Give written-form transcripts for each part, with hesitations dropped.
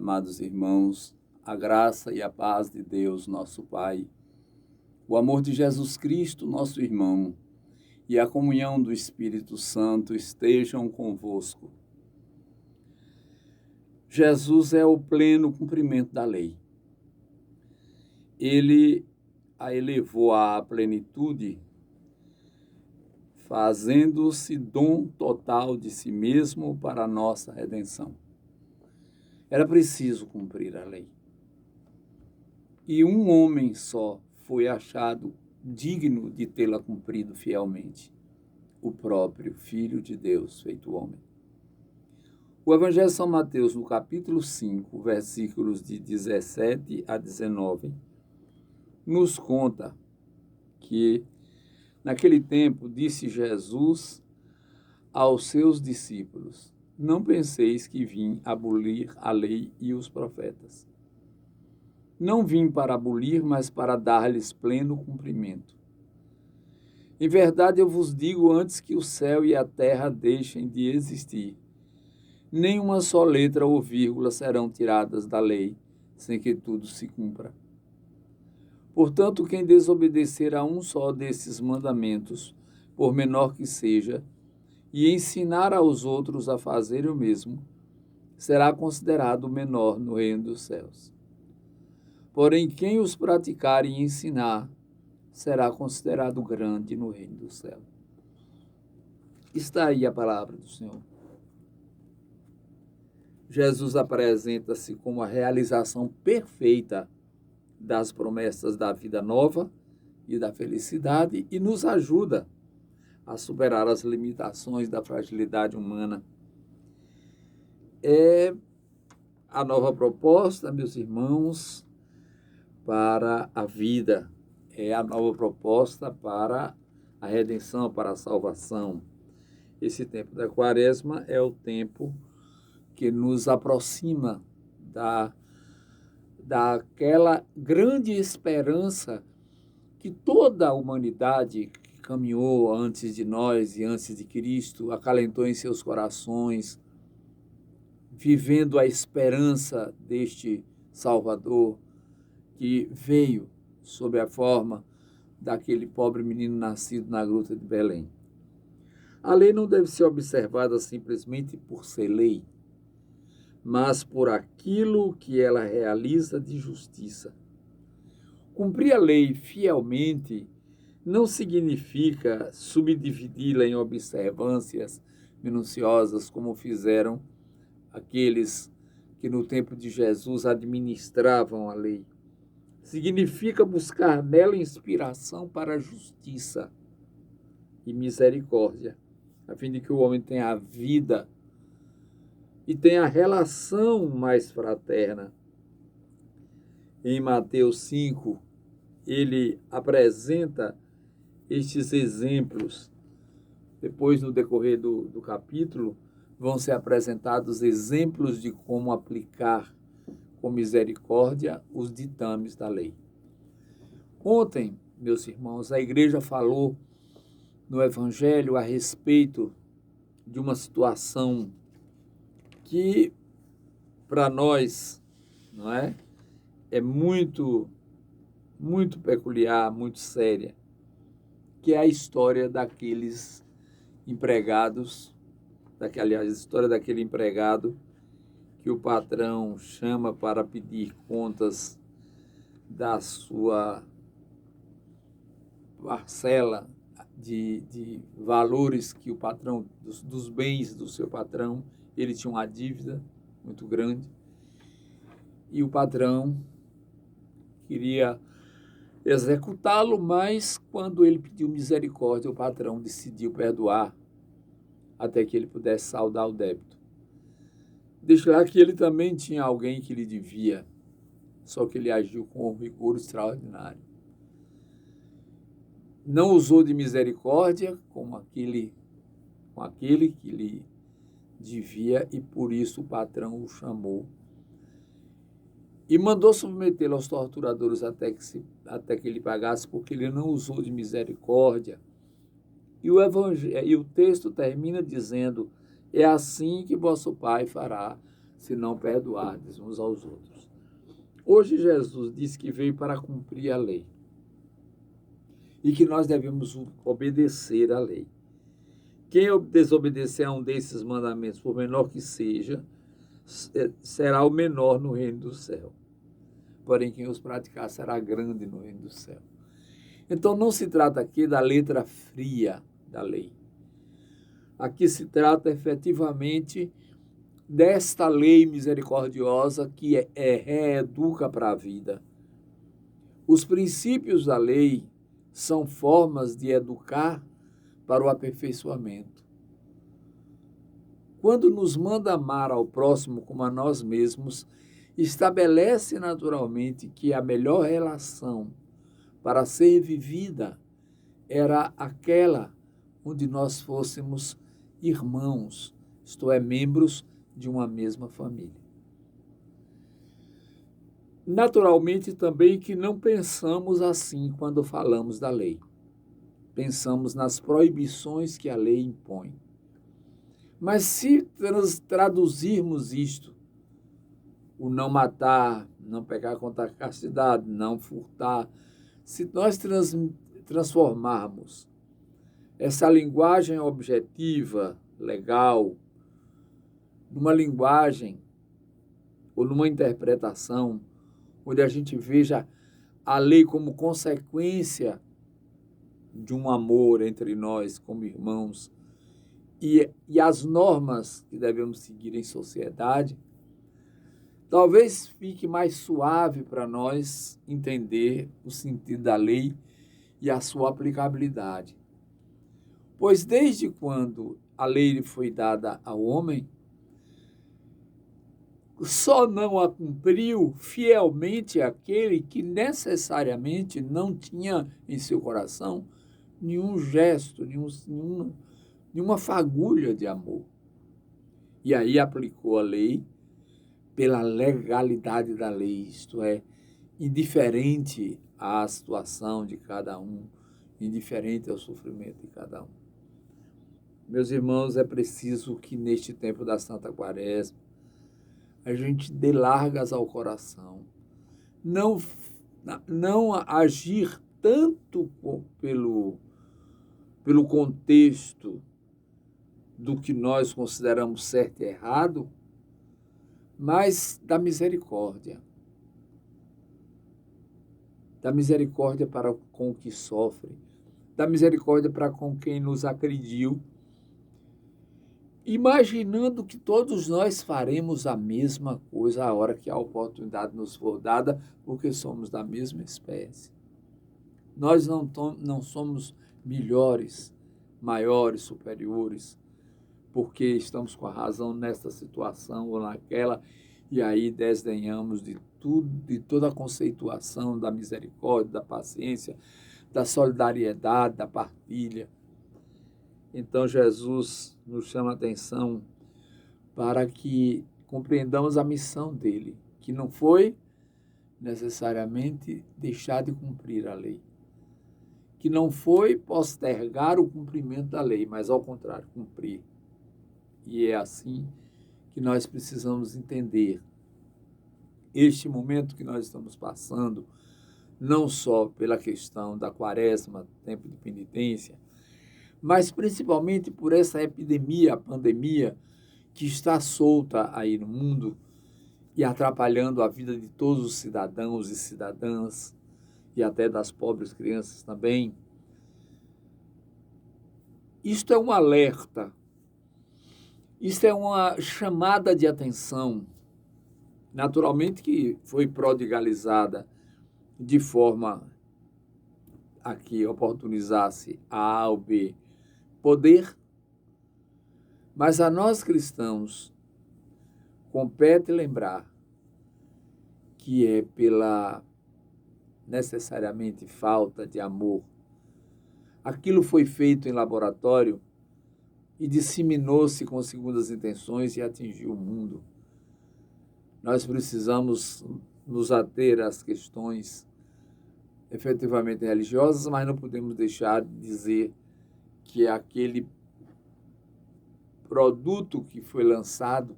Amados irmãos, a graça e a paz de Deus, nosso Pai, o amor de Jesus Cristo, nosso irmão, e a comunhão do Espírito Santo estejam convosco. Jesus é o pleno cumprimento da lei. Ele a elevou à plenitude, fazendo-se dom total de si mesmo para a nossa redenção. Era preciso cumprir a lei. E um homem só foi achado digno de tê-la cumprido fielmente, o próprio Filho de Deus, feito homem. O Evangelho de São Mateus, no capítulo 5, versículos de 17 a 19, nos conta que, naquele tempo, disse Jesus aos seus discípulos: não penseis que vim abolir a lei e os profetas. Não vim para abolir, mas para dar-lhes pleno cumprimento. Em verdade, eu vos digo, antes que o céu e a terra deixem de existir, nem uma só letra ou vírgula serão tiradas da lei, sem que tudo se cumpra. Portanto, quem desobedecer a um só desses mandamentos, por menor que seja, e ensinar aos outros a fazer o mesmo, será considerado menor no reino dos céus. Porém, quem os praticar e ensinar, será considerado grande no reino do céu. Está aí a palavra do Senhor. Jesus apresenta-se como a realização perfeita das promessas da vida nova e da felicidade e nos ajuda a superar as limitações da fragilidade humana. É a nova proposta, meus irmãos, para a vida. É a nova proposta para a redenção, para a salvação. Esse tempo da Quaresma é o tempo que nos aproxima daquela grande esperança que toda a humanidade que caminhou antes de nós e antes de Cristo acalentou em seus corações, vivendo a esperança deste Salvador que veio sob a forma daquele pobre menino nascido na gruta de Belém. A lei não deve ser observada simplesmente por ser lei, mas por aquilo que ela realiza de justiça. Cumprir a lei fielmente não significa subdividi-la em observâncias minuciosas, como fizeram aqueles que no tempo de Jesus administravam a lei. Significa buscar nela inspiração para a justiça e misericórdia, a fim de que o homem tenha a vida e tenha a relação mais fraterna. Em Mateus 5, ele apresenta estes exemplos. Depois, no decorrer do capítulo, vão ser apresentados exemplos de como aplicar com misericórdia os ditames da lei. Ontem, meus irmãos, a igreja falou no Evangelho a respeito de uma situação que, para nós, não é muito, muito peculiar, muito séria, que é a história daqueles empregados, aliás, a história daquele empregado que o patrão chama para pedir contas da sua parcela de valores que o patrão, dos bens do seu patrão, ele tinha uma dívida muito grande e o patrão queria executá-lo, mas quando ele pediu misericórdia, o patrão decidiu perdoar até que ele pudesse saldar o débito. Deixa lá que ele também tinha alguém que lhe devia, só que ele agiu com um rigor extraordinário. Não usou de misericórdia com aquele que lhe devia e por isso o patrão o chamou e mandou submetê-lo aos torturadores até que ele pagasse, porque ele não usou de misericórdia. E o texto termina dizendo: é assim que vosso Pai fará, se não perdoardes uns aos outros. Hoje Jesus disse que veio para cumprir a lei e que nós devemos obedecer à lei. Quem desobedecer a um desses mandamentos, por menor que seja, será o menor no reino do céu. Porém, quem os praticar será grande no reino do céu. Então, não se trata aqui da letra fria da lei. Aqui se trata efetivamente desta lei misericordiosa que reeduca para a vida. Os princípios da lei são formas de educar para o aperfeiçoamento. Quando nos manda amar ao próximo como a nós mesmos, estabelece naturalmente que a melhor relação para ser vivida era aquela onde nós fôssemos irmãos, isto é, membros de uma mesma família. Naturalmente também que não pensamos assim quando falamos da lei. Pensamos nas proibições que a lei impõe. Mas se traduzirmos isto, o não matar, não pecar contra a castidade, não furtar, se nós transformarmos essa linguagem objetiva, legal, numa linguagem ou numa interpretação onde a gente veja a lei como consequência de um amor entre nós como irmãos e as normas que devemos seguir em sociedade, talvez fique mais suave para nós entender o sentido da lei e a sua aplicabilidade. Pois desde quando a lei foi dada ao homem, só não a cumpriu fielmente aquele que necessariamente não tinha em seu coração nenhum gesto, nenhuma fagulha de amor. E aí aplicou a lei pela legalidade da lei, isto é, indiferente à situação de cada um, indiferente ao sofrimento de cada um. Meus irmãos, é preciso que neste tempo da Santa Quaresma a gente dê largas ao coração, não agir tanto pelo contexto do que nós consideramos certo e errado, mas da misericórdia. Da misericórdia para com o que sofre, da misericórdia para com quem nos agrediu, imaginando que todos nós faremos a mesma coisa a hora que a oportunidade nos for dada, porque somos da mesma espécie. Nós não somos melhores, maiores, superiores, porque estamos com a razão nesta situação ou naquela, e aí desdenhamos de tudo, de toda a conceituação da misericórdia, da paciência, da solidariedade, da partilha. Então, Jesus nos chama a atenção para que compreendamos a missão dele, que não foi necessariamente deixar de cumprir a lei, que não foi postergar o cumprimento da lei, mas, ao contrário, cumprir. E é assim que nós precisamos entender este momento que nós estamos passando, não só pela questão da quaresma, tempo de penitência, mas principalmente por essa epidemia, a pandemia, que está solta aí no mundo e atrapalhando a vida de todos os cidadãos e cidadãs, e até das pobres crianças também. Isto é um alerta, isto é uma chamada de atenção, naturalmente que foi prodigalizada de forma a que oportunizasse a A ou B poder, mas a nós cristãos compete lembrar que é pela necessariamente falta de amor. Aquilo foi feito em laboratório e disseminou-se com segundas intenções e atingiu o mundo. Nós precisamos nos ater às questões efetivamente religiosas, mas não podemos deixar de dizer que aquele produto que foi lançado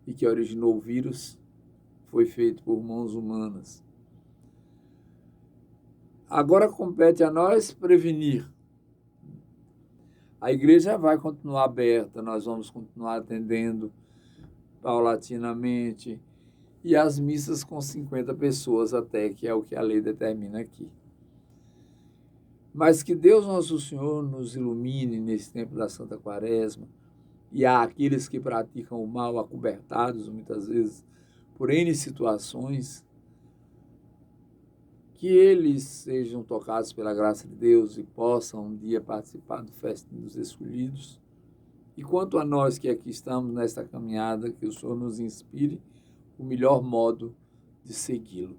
e que originou o vírus foi feito por mãos humanas. Agora compete a nós prevenir. A igreja vai continuar aberta, nós vamos continuar atendendo paulatinamente, e as missas com 50 pessoas até, que é o que a lei determina aqui. Mas que Deus Nosso Senhor nos ilumine nesse tempo da Santa Quaresma, e há aqueles que praticam o mal acobertados, muitas vezes, por N situações, que eles sejam tocados pela graça de Deus e possam um dia participar do Festim dos Escolhidos. E quanto a nós que aqui estamos nesta caminhada, que o Senhor nos inspire o melhor modo de segui-lo.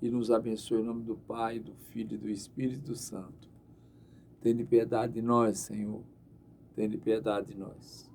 E nos abençoe em nome do Pai, do Filho e do Espírito Santo. Tende piedade de nós, Senhor. Tende piedade de nós.